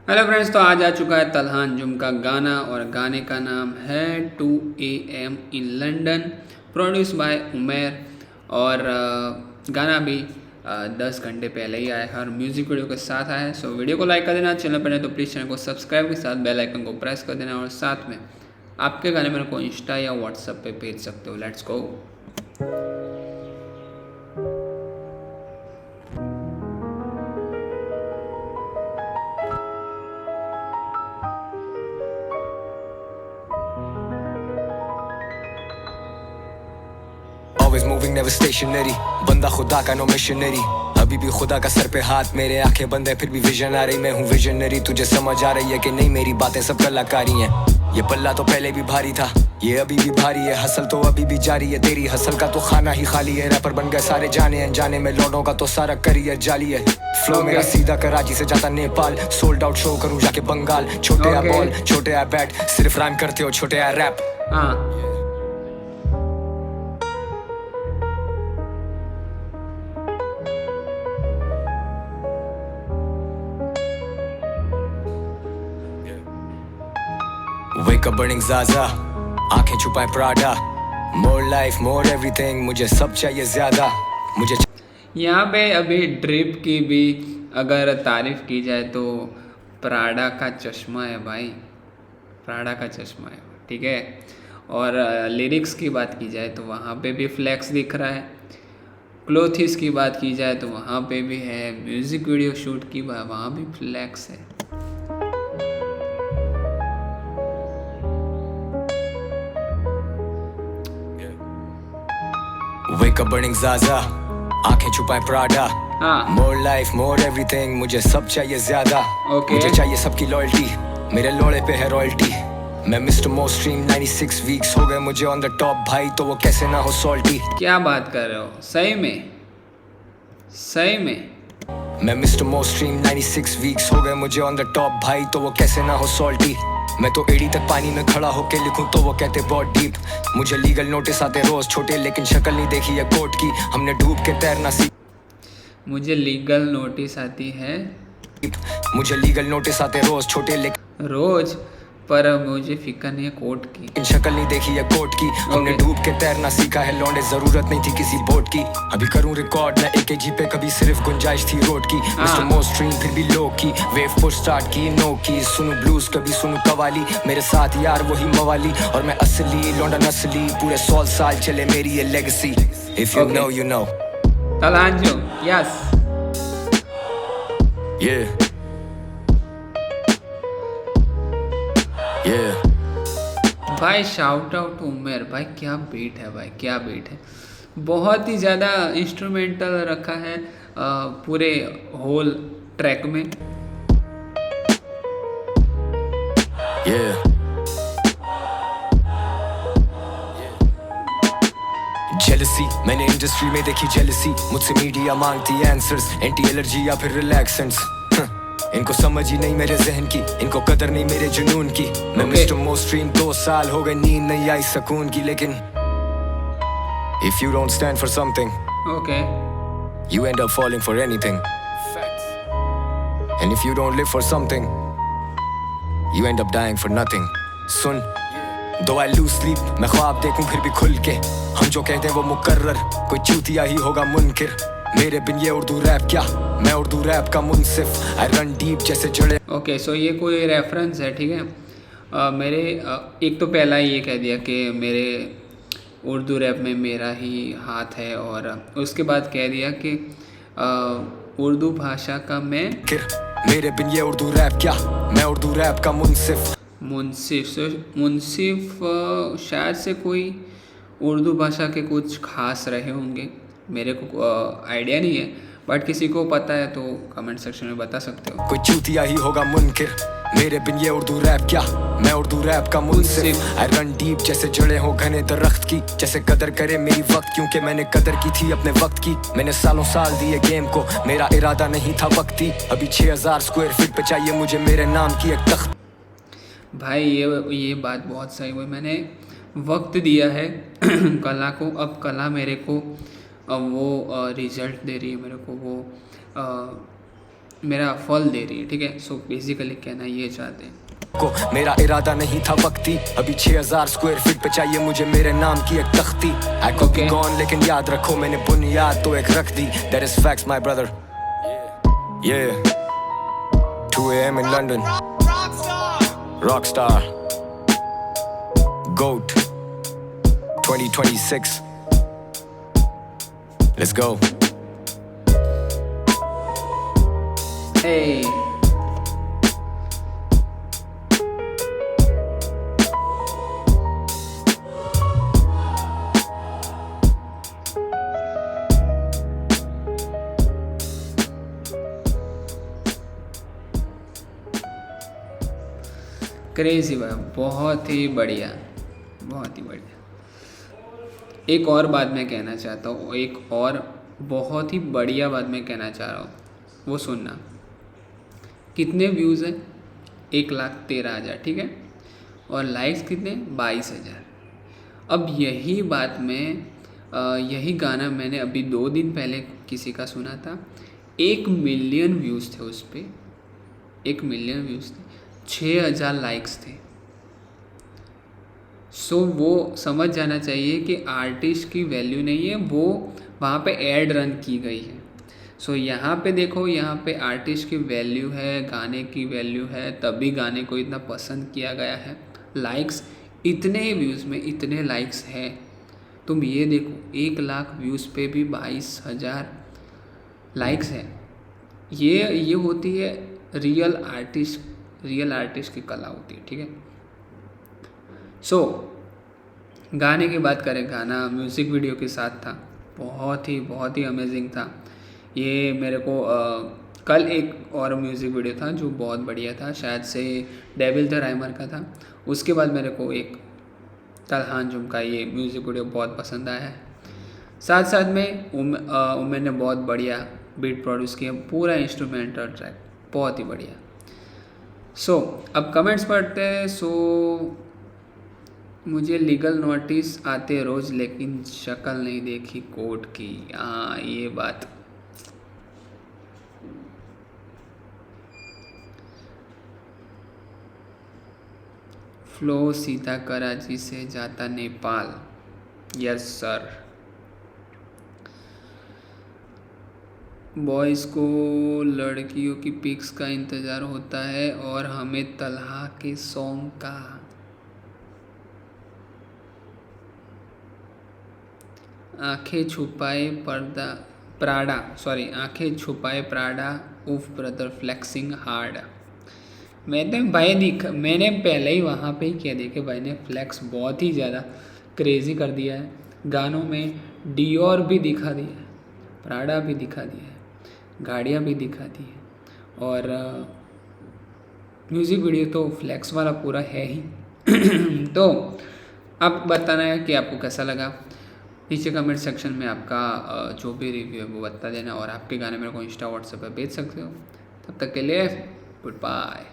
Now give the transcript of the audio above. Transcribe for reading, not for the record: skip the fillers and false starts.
Hello friends, तो आज आ चुका है तलहान जुम का गाना और गाने का नाम है 2 AM in London, produce by Umer. और गाना भी 10 घंटे पहले ही आया है और म्यूज़िक वीडियो के साथ आया है। सो वीडियो को लाइक कर देना, चैनल पर नहीं तो प्लीज़ चैनल को सब्सक्राइब के साथ बेल आइकन को प्रेस कर देना, और साथ में आपके गाने मेरे को इंस्टा या व्हाट्सएप पे भेज सकते हो। Let's go. Always moving, never stationary. बंदा खुदा का नो मिशनरी। अभी भी खुदा का सर पे हाथ, मेरे आंखें बंद है फिर भी विजन आ रही। मैं हूँ विजनरी, तुझे समझ आ रही है कि नहीं? मेरी बातें सब कलाकारी हैं। ये पल्ला तो पहले भी भारी था, ये अभी भी भारी है। हसल तो अभी भी जारी है, तेरी हसल का तो खाना ही खाली है। रैपर बन गए सारे जाने अनजाने में, लौटों का तो सारा करियर जाली है। फ्लो मेरा सीधा कराची से जाता नेपाल, सोल्ड आउट शो करूँ जाके बंगाल। छोटे आ बॉल, छोटे आ बैट, सिर्फ राइम करते हो, छोटे आ रैप। हाँ, Wake up burning Zaza, आंखें छुपाए Prada. More life, more everything, मुझे सब चाहिए ज्यादा। मुझे यहाँ पे अभी ड्रिप की भी अगर तारीफ की जाए तो प्राडा का चश्मा है भाई, प्राडा का चश्मा है, ठीक है। और लिरिक्स की बात की जाए तो वहाँ पे भी फ्लैक्स दिख रहा है। क्लोथिस की बात की जाए तो वहाँ पे भी है। म्यूज़िक वीडियो शूट की बात, वहाँ भी फ्लैक्स है। Wake up burning Zaza, आंखें छुपाए प्राडा। हाँ, More life, more everything, मुझे सब चाहिए ज्यादा। Okay. मुझे चाहिए सबकी लॉयल्टी, मेरे लोड़े पे है रॉयल्टी। मैं मिस्टर मोस्ट स्ट्रीम 96 वीक्स हो गए मुझे ऑन द टॉप भाई, तो वो कैसे ना हो सॉल्टी। क्या बात कर रहे हो? सही में, सही में। मैं मिस्टर मोस्ट स्ट्रीम 96 वीक्स हो गए मुझे ऑन द टॉप भाई, तो वो कैसे ना हो सॉल्टी। मैं तो एड़ी तक पानी में खड़ा होके लिखूं तो वो कहते बहुत डीप। मुझे लीगल नोटिस आते रोज छोटे, लेकिन शक्ल नहीं देखी है कोर्ट की। हमने डूब के तैरना सीख, मुझे लीगल नोटिस आती है मुझे लीगल नोटिस आते रोज छोटे, लेकिन रोज, पर मुझे फिक्र नहीं है कोर्ट की। शक्ल नहीं देखी है कोर्ट की। हमने डूब के तैरना सीखा है लौंडे, जरूरत नहीं थी किसी बोट की। अभी करूं रिकॉर्ड मैं AKG पे, कभी सिर्फ गुंजाइश थी रोड की। मिस्टर मोस्ट स्ट्रीम फिर भी लो की, वेव पुश स्टार्ट की नो की। सुनू ब्लूज कभी सुनू कवाली, मेरे साथ यार वही मवाली। और मैं असली लौंडा नस्ली, पूरे 100 साल चले मेरी ये legacy. If you know you know. Talha Anjum, yes. Yeah. Yeah. भाई शाउट आउट उमेर भाई, क्या बीट है भाई, क्या बीट है। बहुत ही ज़्यादा इंस्ट्रूमेंटल रखा है पूरे होल ट्रैक में। Yeah. जेलसी मैंने इंडस्ट्री में देखी जेलसी, मुझसे मीडिया मांगती आंसर्स, एंटी एलर्जी या फिर रिलैक्सेंट्स। इनको समझ ही नहीं मेरे जहन की, इनको कदर नहीं मेरे जुनून की। मैं मिस्टर मोस्ट स्ट्रीम 2 साल हो गए नींद नहीं आई सुकून की, लेकिन if you don't stand for something, okay, you end up falling for anything. And if you don't live for something, you end up dying for nothing. सुन, दो I lose sleep, मैं ख्वाब देखूं फिर भी खुल के। हम जो कहते हैं वो मुकर्रर, कोई चूतिया ही होगा मुनकिर। मेरे बिन ये उर्दू रैप क्या, मैं उर्दू रैप का मुनसिफ। I run deep जैसे जड़े। ओके। सो ये कोई रेफरेंस है, ठीक है। मेरे एक तो पहला ही ये कह दिया कि मेरे उर्दू रैप में मेरा ही हाथ है, और उसके बाद कह दिया कि उर्दू भाषा का मैं मेरे बिन ये उर्दू रैप क्या, मैं उर्दू रैप का मुनसिफ। मुंसिफ। सो मुंसिफ शायद से कोई उर्दू भाषा के कुछ खास रहे होंगे, मेरे को आइडिया नहीं है, बट किसी को पता है तो कमेंट सेक्शन में बता सकते हो। कोई चूतिया ही होगा मुनकिर, मेरे बिन ये उर्दू रैप क्या, मैं उर्दू रैप का मुनसिफ। I run deep जैसे जड़े हो घने दरख्त की, जैसे कदर करे मेरी वक्त, क्योंकि मैंने कदर की थी अपने वक्त की। मैंने सालों साल दिए गेम को, मेरा इरादा नहीं था वक्ती। अभी 6000 स्क्वायर फीट पे चाहिए मुझे मेरे नाम की एक तख्त। भाई ये बात बहुत सही हुई। मैंने वक्त दिया है कला को, अब कला मेरे को वो रिजल्ट दे रही है मेरे को, वो मेरा फल दे रही है, ठीक है। सो बेसिकली कहना ये चाहते हैं। को मेरा इरादा नहीं था वक्ती, अभी 6000 स्क्वायर फीट पे चाहिए मुझे मेरे नाम की एक तख्ती। I could be gone लेकिन याद रखो मैंने बुनियाद तो एक रख दी। That is facts my brother. Yeah 2 AM in London. Rockstar GOAT 2026. Let's go. Hey. Crazy भाई, बहुत ही बढ़िया, बहुत ही बढ़िया। एक और बात मैं कहना चाहता हूँ, एक और बहुत ही बढ़िया बात मैं कहना चाह रहा हूँ, वो सुनना। कितने व्यूज़ हैं? 1,13,000, ठीक है। और लाइक्स कितने? 22,000। अब यही बात में यही गाना मैंने अभी 2 दिन पहले किसी का सुना था, 1 मिलियन व्यूज़ थे उस पर, 1 मिलियन व्यूज़ थे, 6,000 लाइक्स थे। सो वो समझ जाना चाहिए कि आर्टिस्ट की वैल्यू नहीं है, वो वहाँ पे एड रन की गई है। सो यहाँ पे देखो, यहाँ पे आर्टिस्ट की वैल्यू है, गाने की वैल्यू है, तभी गाने को इतना पसंद किया गया है। लाइक्स, इतने व्यूज़ में इतने लाइक्स हैं, तुम ये देखो 1 लाख व्यूज़ पे भी 22,000 लाइक्स हैं। ये होती है रियल आर्टिस्ट की कला होती है, ठीक है। सो गाने की बात करें, गाना म्यूज़िक वीडियो के साथ था, बहुत ही अमेजिंग था। ये मेरे को कल एक और म्यूज़िक वीडियो था जो बहुत बढ़िया था, शायद से डेविल द राइमर का था। उसके बाद मेरे को एक तलहान झुमका ये म्यूज़िक वीडियो बहुत पसंद आया है। साथ में उमेर ने बहुत बढ़िया बीट प्रोड्यूस किया, पूरा इंस्ट्रूमेंटल ट्रैक बहुत ही बढ़िया। सो अब कमेंट्स पढ़ते हैं। सो मुझे लीगल नोटिस आते रोज़ लेकिन शक्ल नहीं देखी कोर्ट की। हाँ, ये बात। फ्लो सीधा कराची से जाता नेपाल। Yes sir. बॉयज़ को लड़कियों की पिक्स का इंतज़ार होता है और हमें तलहा के सॉन्ग का। आंखें छुपाए प्राडा उफ ब्रदर फ्लेक्सिंग हार्ड। मैंने पहले ही वहाँ पे ही कह दिया कि भाई ने फ्लेक्स बहुत ही ज़्यादा क्रेज़ी कर दिया है। गानों में डियोर भी दिखा दिया है, प्राडा भी दिखा दिया है, गाड़ियाँ भी दिखा दी है, और म्यूज़िक वीडियो तो फ्लेक्स वाला पूरा है ही। तो आप बताना है कि आपको कैसा लगा। नीचे कमेंट सेक्शन में आपका जो भी रिव्यू है वो बता देना, और आपके गाने मेरे को इंस्टा व्हाट्सएप पर भेज सकते हो। तब तक के लिए गुड बाय।